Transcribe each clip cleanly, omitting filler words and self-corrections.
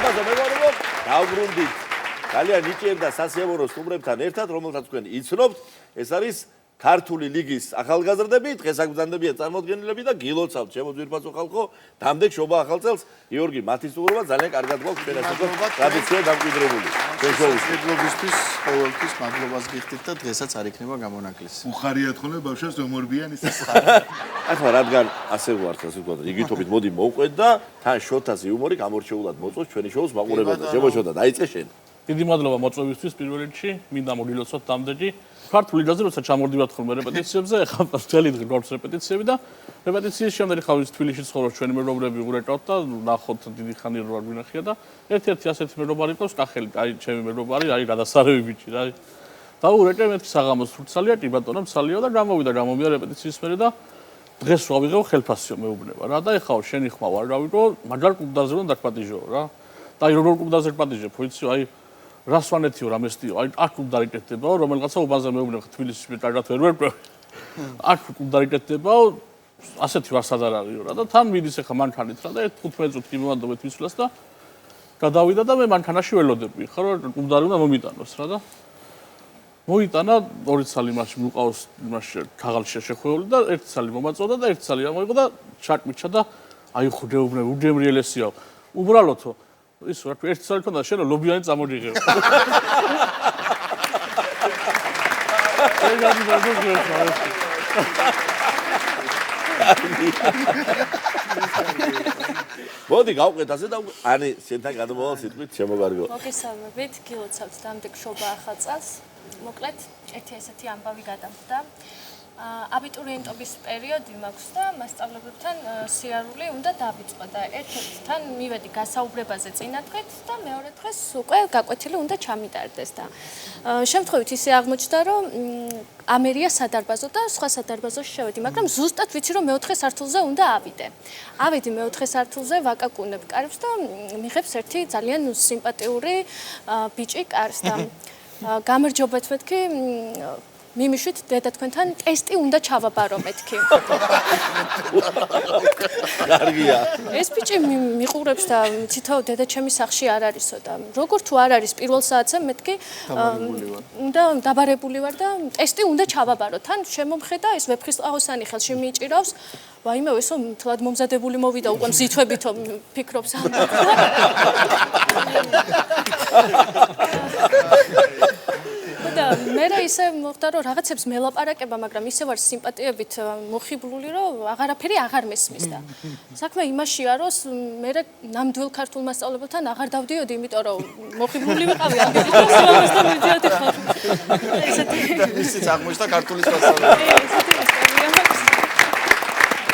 ულამაზო მეგობრებო, დავბრუნდით. ძალიან ნიჭიერ და სასიამოვნო სტუმრებთან ერთად, რომელთაც თქვენ იცნობთ, ეს არის ქართული ლიგის ახალგაზრდები, დღეს აგზანდებიან წარმოდგენილები და გილოცავთ ჩემო ძვირფასო ხალხო, დამდეგ შობა ახალ წელს. გიორგი, მათი სტუმრობა ძალიან კარგად გვაქვს ჩვენასაკო ტრადიცია დამკვიდრებული. შეგვიძლობისთვის ყოველთვის მადლობას გიხდით და დღესაც არ იქნება გამონაკლისი. უხარიათ ხოლმე ბავშვებს ვემორბიან ის. ახლა რადგან ასე ვართ, ასე ვთქვათ, იგითობით მოდი მოვყვეთ და თან შოთას იუმორი გამორჩეულად მოწოს ჩვენი შოუს მაყურებელს. შემოშოთა, დაიწყე შენ. დიდი მადლობა მოწვევისთვის პირველ რიგში, მინდა მოგილოცოთ დამდეგი. ქართული ლიგაზე როცა ჩამოვდივართ ხოლმე რეპეტიციებზე, ახლა ძველი დღე გვაქვს რეპეტიციები და რეპეტიციის შემდეგ ხავ თბილისში ცხოვრობს ჩვენი მეგობრები ურეკავთ და ნახოთ დიდი ხანი რო არ ვინახია და ერთ-ერთი ასეთი მეგობარი ყავს კახელი, აი ჩემი მეგობარი, აი გადასარევი ბიჭი რა. და ურეკე მეთქი საღამოს ფურცალია, კი ბატონო, მსალიო და გამოვიდა რეპეტიციის მერე და დღეს რა ვიღო ხელფასიო მეუბნება რა და ეხლა შენი ხმა ვარ რა ვიყო, მაგარ კლუბდაზე რომ დაკპატიჟო რა. და აი როგორ კლუბდაზე პატიჟებ, ვიცი, აი რასვანეთიო რამესტიო, აი აქ კლუბდარიკეთდებაო, რომელიღაცა უბანზე მეუბნება თბილისში კარგად ვერ ვერკვევ. აქ კლუბდარიკეთდებაო, ასეთი ვარსად არ არისო რა და თან მიდის ახლა მანქანით რა და 15 წუთი მოვანდობეთ მისვლას და გადავიდა და მე მანქანაში ველოდები. ხა რა კლუბდარი უნდა მომიტანოს რა და მოიტანა ორი ცალი მასში მიყავს მასში ქაღალდში შეხვეული და ერთი ცალი მომაწოდა და ერთი ცალი ამოიღო და ჩაკმიჩა და აი ხუდეუბნე უჯემრიელესიო. უბრალოდო ის რა ერთი ცალი ქონდა შენო ლობიანი წამოდიღე. ეგარი მოგგეშა. მოდი გავყვეთ ასე და ანი შენთან გადმოვალ სიტყვით შემოგარგო. მოგესალმებით, გილოცავთ დამდეგ შობა ახალ წელს. მოკლედ, ერთი ესეთი ამბავი გადამხდა. აბიტურიენტობის პერიოდი მაქვს და მასწავლებლებთან სიარული უნდა დავიწყო და ერთ-ერთთან მივედი გასაუბრებაზე წინა დღით და მეორე დღეს უკვე გაკვეთილი უნდა ჩამიტარდეს და შემთხვევით ისე აღმოჩნდა რომ ამერია სადარბაზო და სხვა სადარბაზოში შევედი, მაგრამ ზუსტად ვიცი რომ მეოთხე სართულზე უნდა ავიდე. ავედი მეოთხე სართულზე, ვაკაკუნებ კარებს და მიღებს ერთი ძალიან სიმპათიური ბიჭი კარს და გამარჯობათ მეთქი მიმიშვით დედა თქვენთან ტესტი უნდა ჩავაბარო მეთქი. კარგია. ეს ბიჭი მიყურებს და თითო დედა ჩემი სახში არ არისო და როგორ თუ არ არის პირველ საათზე მეთქი უნდა დაბარებული ვარ და ტესტი უნდა ჩავაბარო. თან შემომხედა ეს ვეფხისტყაოსანი ხელში მიიჭირავს. ვაიმე ესო მთლად მომზადებული მოვიდა უკვე მზითვებითო ფიქრობს ამ. და მე ისე მოხდა რომ რაღაცებს მელაპარაკება, მაგრამ ისე ვარ სიმპათიებით მოხიბლული რომ აღარაფერი აღარ მესმის და საქმე იმაშია რომ მე ნამდვილ ქართულ მასწავლებელთან აღარ დავდიოდი, იმიტომ რომ მოხიბლული ვიყავი ამ ბიზნესთან მიდიოდი ხარ. ისიც აღმოჩნდა ქართულის მასწავლებელი.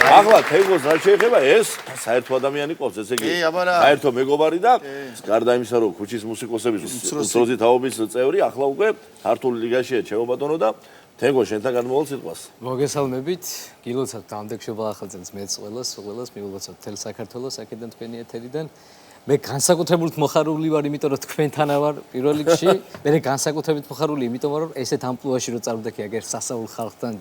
ახლა თეიმოს რა შეიძლება ეს საერთო ადამიანი ყავს, ესე იგი საერთო მეგობარი და გარდა იმისა რომ ქუჩის მუსიკოსების უმცროსი თაობის წევრი, ახლა უკვე ქართული ლიგაშია ჩემო ბატონო და თეგო შენთან გადმოვალ სიტყვას. მოგესალმებით, გილოცავთ დამდეგ შობა ახალ წელს მეც ყველას მივულოცავთ მთელ საქართველოს აქედან თქვენი ეთერიდან. მე განსაკუთრებულად მოხარული ვარ, იმიტომ რომ თქვენთანა ვარ პირველ რიგში. მე განსაკუთრებით მოხარული, იმიტომ რომ ესეთ ამპლუაში რო წარვდექი აგერ სასაულ ხალხთან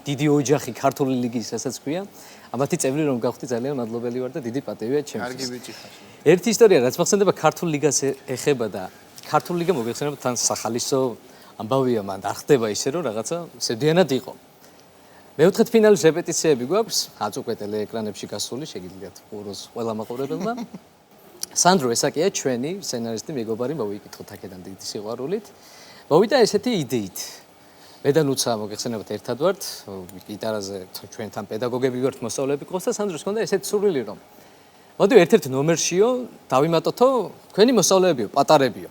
დიდი ოჯახი ქართული ლიგის, რასაც ქვია. ამათი წევრი რომ გავხდი ძალიან მადლობელი ვარ და დიდი პატივია ჩემთვის. კარგი ბიჭი ხარ. ერთი ისტორია რაც მოხსენდება ქართული ლიგას ეხება და ქართული ლიგა მოგეხსენება თან სახალისო ამბავია, მან არ ხდება ისე რომ რაღაცა სევდიანად იყო. მეოთხე ფინალის რეპეტიციები გვაქვს, აწუყვე ტელეეკრანებში გასული, შეგიძლიათ უყუროს ყველა მაყურებელმა. სანდრო ესაკია ჩვენი სცენარისტი მეგობარი, მოვიკითხოთ აქედან დიდი სიყვარულით. მოვიდა ესეთი იდეით. მე და ნუცა მოგეხსენებათ ერთად ვართ, გიტარაზე ჩვენთან პედაგოგები ვართ, მოსწავლეები ყავს და სანდროს ჰქონდა ესეთი სურვილი რომ მოდი ერთ-ერთ ნომერშიო დავიმატოთო თქვენი მოსწავლეებიო, პატარებიო.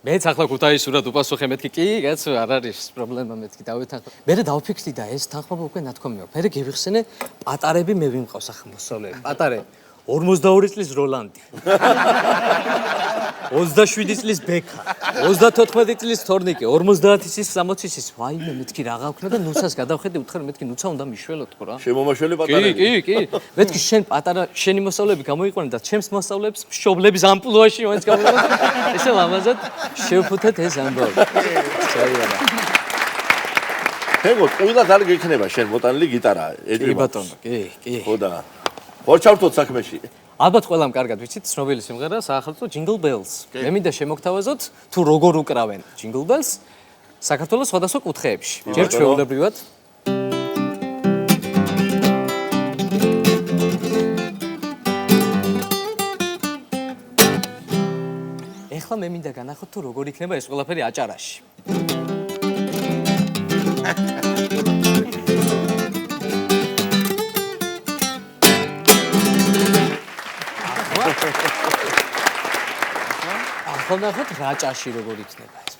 მეც ახლა ქუთაისურად უპასუხე მეთქი კი, კაცო არ არის პრობლემა მეთქი დავეთანხმ. მე დავფიქრდი და ეს თანხმობა უკვე ნათქვამია. მე გევიხსენე პატარები მე ვიმყავს ახლა მოსწავლეები. პატარე 42 წლის როლანდი. 27 წლის ბექა, 34 წლის თორნიკე, 50 წლის 60 წლის. ვაიმე მეთქი რაღა ვქნა და ნუცას გადავხედე, უთხრა მეთქი ნუცა უნდა მიშველოთ ხო რა. შემომაშველი პატარები. კი. მეთქი შენ პატარა შენი მოსწავლეები გამოიყვანენ და ჩემს მოსწავლეებს მშობლების ამპლუაში მაინც გამოიყვანენ. ესე ლამაზად შევფუთეთ ეს ამბავი. ჩაიარა. თეგო, ყველას არ გექნება შენ მოტანილი გიტარა. კი ბატონო, კი. ხო და ხორჩავთოთ საქმეში. ალბათ ყველამ კარგად ვიცით ცნობილი სიმღერა საახალწლო Jingle Bells. მე მინდა შემოგთავაზოთ თუ როგორ უკრავენ Jingle Bells საქართველოს სხვადასხვა კუთხეებში. ჯერ ჩვეულებრივად ეხლა მე მინდა განახოთ თუ როგორ იქნება ეს ყველაფერი აჭარაში. ახლა ნახოთ რაჭაში როგორ იქნება ეს.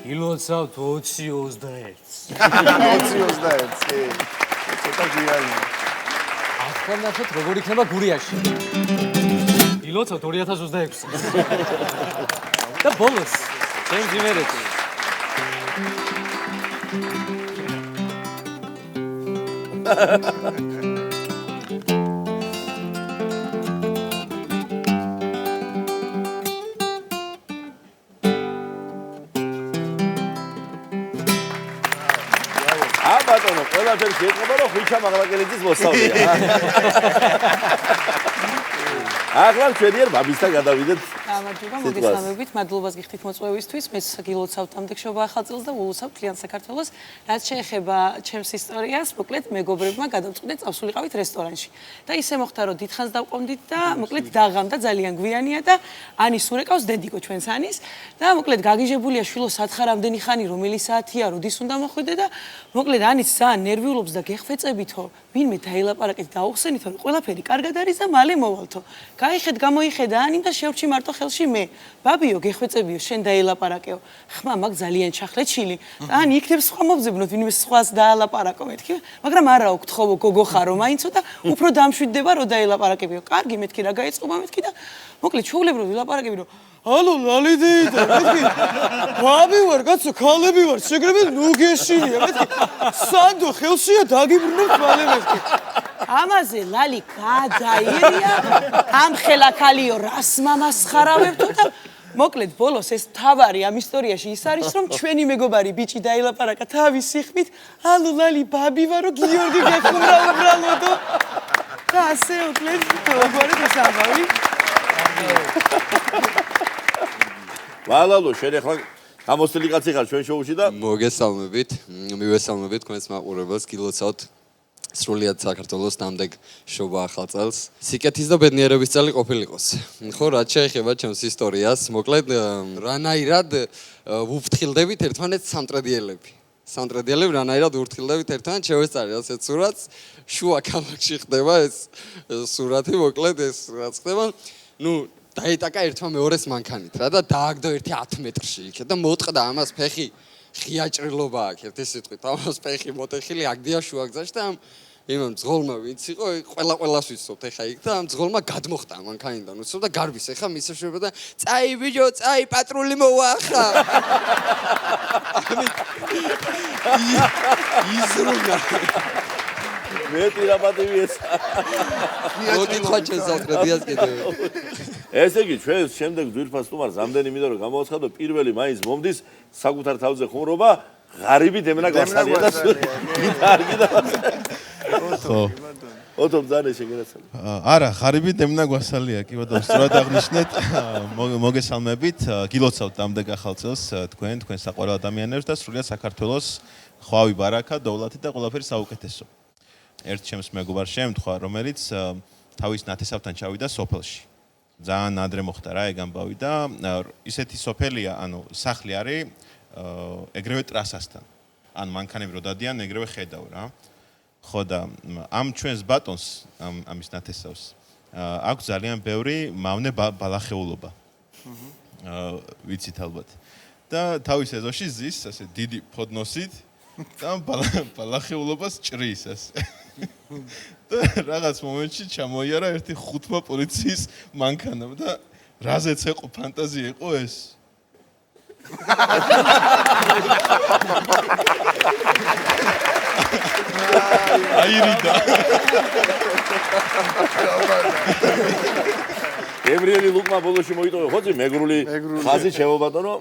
გილოცავთ 20-21. 20-21, კი. ცოტა გიალია. ახლა ნახოთ როგორ იქნება გურიაში. გილოცავთ 2026. და ბოლოს ჩემს იმერეთი. ბატონო, ყველაფერი შეეწყობა, რომ ხვიჩა მაღლაკელიძის მოსწავლეა. ახლა ჩვენიერ ბაბისთან გადავიდეთ. გამარჯობა, მოგესალმებით. მადლობას გიხდით მოწვევისთვის. მე გილოცავთ ამდეგშობა ახალწელს და ულოცავთ მთლიან საქართველოს. რაც შეეხება ჩემს ისტორიას, მოკლედ მეგობრებმა გადავწყვიტეთ წავსულიყავით რესტორანში. და ისე მოხდა, რომ დიდხანს დავყომდით და მოკლედ დაღამდა, ძალიან გვიანია და ანის ურეკავს დედიკო ჩვენს ანის და მოკლედ გაგიჟებულია შვილო სათხარ ამდენი ხანი რომელი საათია, როდის უნდა მოხვიდე და მოკლედ ანის ძალიან ნერვიულობს და გეხფეწებითო, ვინმე დაილაპარაკეთ და აუხსენითო, რომ ყველაფერი კარგად არის და მალე მოვალთო. გაიხედ, გამოიხედა ანიმ და შევრჩი მარტო ხელში მე. ბაბიო, გეხვეწებიო, შენ დაილაპარაკეო. ხმა მაგ ძალიან ჩახლეჩილი. და ან იქნებ სხვა მობზებნოთ, ვინმე სხვას დაალაპარაკო მეთქი, მაგრამ არა ოქთხოვო გოგო ხარო, მაინცო და უფრო დამშვიდდება რომ დაილაპარაკებიო. კარგი მეთქი რა გაეწყობა მეთქი და მოკლედ ჩაულებრო ვილაპარაკები რომ ალო ლალიდეიტა მეთქი ბაბი ვარ კაცო ქალები ვარ შეგრებენ ნუ გეშინია მეთქი სანდო ხელშია დაგიბრუნებ მალე მეთქი ამაზე ლალი გადაირია ამ ხელაქალიო რას მამასხარავებთო და მოკლედ ბოლოს ეს თავარი ამ ისტორიაში ის არის რომ ჩვენი მეგობარი ბიჭი დაილაპარაკა თავის სიხმით ალო ლალი ბაბი ვარო გიორგი გეხმრა უბრალოდო და ასე უკლედ როგორი დასაბავი ვალალო შენ ახლა გამოსილი კაცი ხარ ჩვენ შოუში და მოგესალმებით მივესალმებით თქვენს მაყურებელს გილოცავთ სრულიად საქართველოს დამდეგ შობა ახალ წელს სიკეთის და ბედნიერების წელი ყოფილიყოს ხო რაც შეეხება ჩემს ისტორიას მოკლედ რანაირად ვუფრთხილდებით ერთმანეთს სამტრედიელები რანაირად ვუფრთხილდებით ერთმანეთს შევეწარეთ ასეთ სურათს შუა ქალაქში ხდება ეს სურათი მოკლედ ეს რაც ხდება ნუ დაიტაკა ერთმა მეორეს მანქანით რა და დააგდო ერთი 10 მეტრში იქ და მოტყდა ამას ფეხი ხიაჭრილობა აქ ერთი სიტყვით ამას ფეხი მოტეხილი აგდია შუა გზაში და იმამ ძღოლმა ვინც იყო ყველას ვიცნობთ ეხა იქ და ამ ძღოლმა გადმოხტა მანქანიდან უცნობდა გარბის ეხა მისაშუება და წაი ბიჭო წაი პატრული მოვა ახლა იზრუნა მეტი რაბატივი ეს მოდი თქვა ჩვენ სამტრედიას კიდევ ესე იგი ჩვენ შემდეგ ძვირფას სტუმარს ამდენი მინდა რომ გამოაცხადო პირველი მაინც მომდის საკუთარ თავზე ხუმრობა ღარიბი დემნა გვასწავლია და არ კიდევ ხო ოდო ძანე შეგერაცალე არა ღარიბი დემნა გვასწავლია კი ბატონო სწორად აღნიშნეთ მოგესალმებით გილოცავთ ამდენ ახალ წელს თქვენ საყვარელ ადამიანებს და სრულიად საქართველოს ხვავი ბარაკა დოვლათი და ყველაფერი საუკეთესო ერთ ჩემს მეგობარს შემთხვევა რომელიც თავის ნათესავთან ჩავიდა სოფელში ძალიან ადრე მოხდა რა ეგ ამბავი და ისეთი სოფელია ანუ სახლი არის ეგრევე ტრასასთან ან მანქანები რო დადიან ეგრევე ხედავ რა ხო და ამ ჩვენს ბატონს ამის ნათესავს აქვს ძალიან ბევრი მავნე ბალახეულობა ვიცით ალბათ და თავის ეზოში ზის ასე დიდი ფოდნოსით და ბალახეულობას ჭრის ასე და რაღაც მომენტში ჩამოიარა ერთი ხუთმა პოლიციის მანქანამ და რაზეც ეყო ფანტაზია იყო ეს აირიდა. ებრიელი ლუკმა ბოლოში მოიტოვე ხოძი მეგრული ხაზი შემობატონო.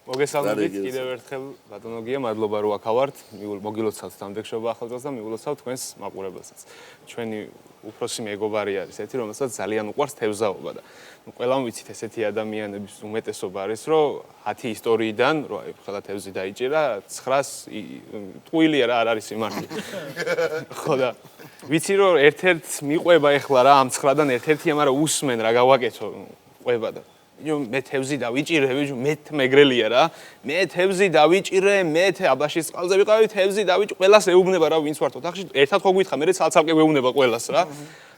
მოგესალმებით კიდევ ერთხელ ბატონო გია, მადლობა რომ აქავართ. მოგილოცავთ დამდეგშობა ახალწელს და მივულოცავთ თქვენს მაყურებელსაც. ჩვენი უფროსი მეგობარი არის ერთი, რომელსაც ძალიან უყვარს თევზაობა და ყველამ ვიცით ესეთი ადამიანების უმეტესობა არის, რომ 10 ისტორიიდან, რომ აი ხელა თევზი დაიჭირა, 9-ს ტყუილია რა არ არის სიმართლე. ხო და ვიცი რომ ერთ-ერთ მიყვება ეხლა რა ამ 9-დან ერთ-ერთია, მაგრამ უსმენ რა გავაკეთო ყვება და მე თევზი დავიჭირე, მე მეგრელია რა. მე თევზი დავიჭირე, მე აბაშის წყალზე ვიყავი, თევზი დავიჭირე, ყველას ეუბნება რა, ვინც ვართ ოთახში. ერთად ხო გითხრა, მე ცალ-ცალკე ვეუბნება ყველას რა.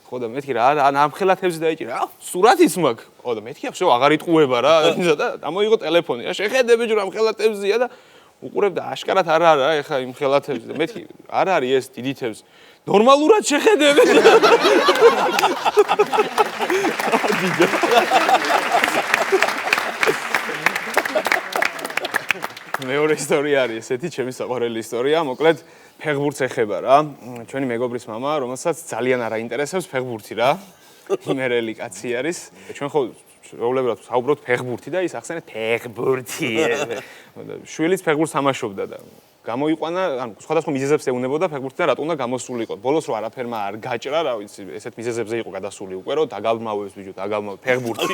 ხო და მეთქი რა, ამხელა თევზი დავიჭირე. სურათიც მაქვს. ხო და მეთქი აბშო აღარ იტყუება რა. და ამოიღო ტელეფონი. რა შეხედე ბიჭო, ამხელა თევზია და უყურებ და აშკარად არ არა ეხა იმ ხელა თევზი და მეთქი არ არის ეს დიდი თევზი. ნორმალურად შეხედები. მეორე ისტორია არის ესეთი, ჩემი საყვარელი ისტორია, მოკლედ ფეხბურთს ეხება რა. ჩვენი მეგობრის მამა, რომელსაც ძალიან არ აინტერესებს ფეხბურთი რა. იმერელი კაცი არის. ჩვენ ხო შეულებრად საუბრობთ ფეხბურთი და ის ახსენეთ ფეხბურთი. შვილიც ფეხბურთს თამაშობდა და გამოიყვანა, ანუ სხვადასხვა მიზეზებს ეუნებოდა ფეხბურთიდან რატომ უნდა გამოსულიყო. ბოლოს რო არაფერმა არ გაჭრა, რა ვიცი, ესეთ მიზეზებზე იყო გადასული უკვე, რომ დაგალმავებს ბიჭო, დაგალმავებ ფეხბურთი.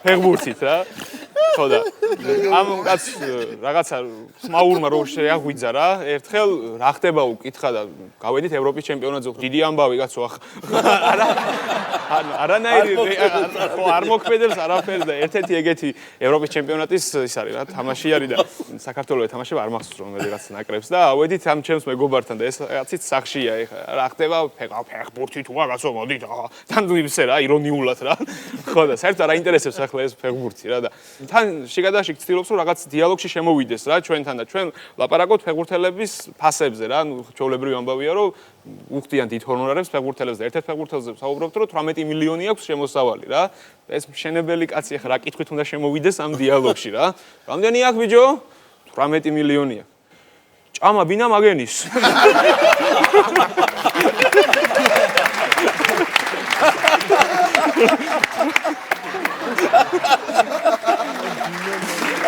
ფეხბურთით რა. ხო და ამ კაც რაღაცა სმაურმა რო შეაღვიძა რა, ერთხელ რა ხდება უკითხა და გავედით ევროპის ჩემპიონატზე, დიდი ამბავი კაცო ახ. არანაირი ხო არ მოქმედებს არაფერი და ერთ-ერთი ეგეთი ევროპის ჩემპიონატის ის არის რა, თამაში არის და საქართველოს ეთამაშება არ მახსოვს რომელი რაღაც ნაკრებს და ავედით ამ ჩემს მეგობართან და ეს კაციც სახშია ეხა რა ხდება ფეხბურთი თუ რაღაცო მოდით თან ვიბსე რა ირონიულად რა. ხო და საერთოდ არ აინტერესებს ახლა ეს ფეხბურთი რა და თან შიგადაშიგ ცდილობს რომ რაღაც დიალოგში შემოვიდეს რა ჩვენთან და ჩვენ ლაპარაკობთ ფეხბურთელების ფასებზე რა, ნუ ჩვეულებრივი ამბავია რომ უხდიან დიდ ჰონორარებს ფეხბურთელებს და ერთ-ერთ ფეხბურთელზე ვსაუბრობთ რომ 18 მილიონი აქვს შემოსავალი რა. ეს მშენებელი კაცი ახლა რა კითხვით უნდა შემოვიდეს ამ დიალოგში რა. რამდენი აქვს ბიჭო? 18 მილიონი აქვს. ჭამა ბინა მაგენის.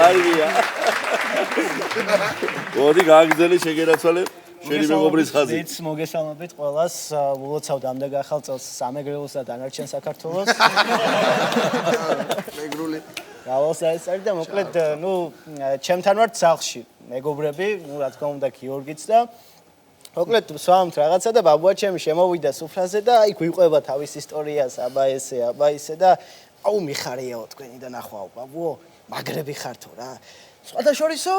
აია. მოდი გააგრძელე შეგერაცვალე. შენი მეგობრის ხაზი. მეც მოგესალმებით ყველას. ულოცავთ ამდენ ახალ წელს სამეგრელოს და დანარჩენ საქართველოს. მეგრული. გავალსა და მოკლედ, ნუ ჩემთან ვართ სახლში მეგობრები, ნუ რა თქმა უნდა გიორგიც და მოკლედ სვამთ რაღაცა და ბაბუა ჩემი შემოვიდა სუფრაზე და აი გვიყვება თავის ისტორიას, აბა ესე და აუ მიხარიაო თქვენიდან ახვაო ბაბუო, მაგრები ხართო რა. სხვადასხვაშორისო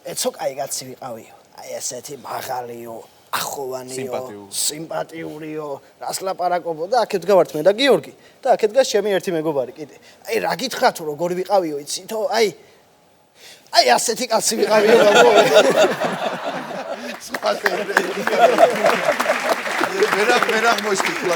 ეცო კაი კაცი ვიყავიო. აი ესეთი მაღალიო, ახოვანიო, სიმპათიურიო, რას ლაპარაკობო და აქეთ გავართ მე და გიორგი და აქეთ გას ჩემი ერთი მეგობარი კიდე. აი რა გითხრათ როგორ ვიყავიო იცი თო აი ასეთი კაცი ვიყავიო ბაბუო. ვერა მოისკითხლა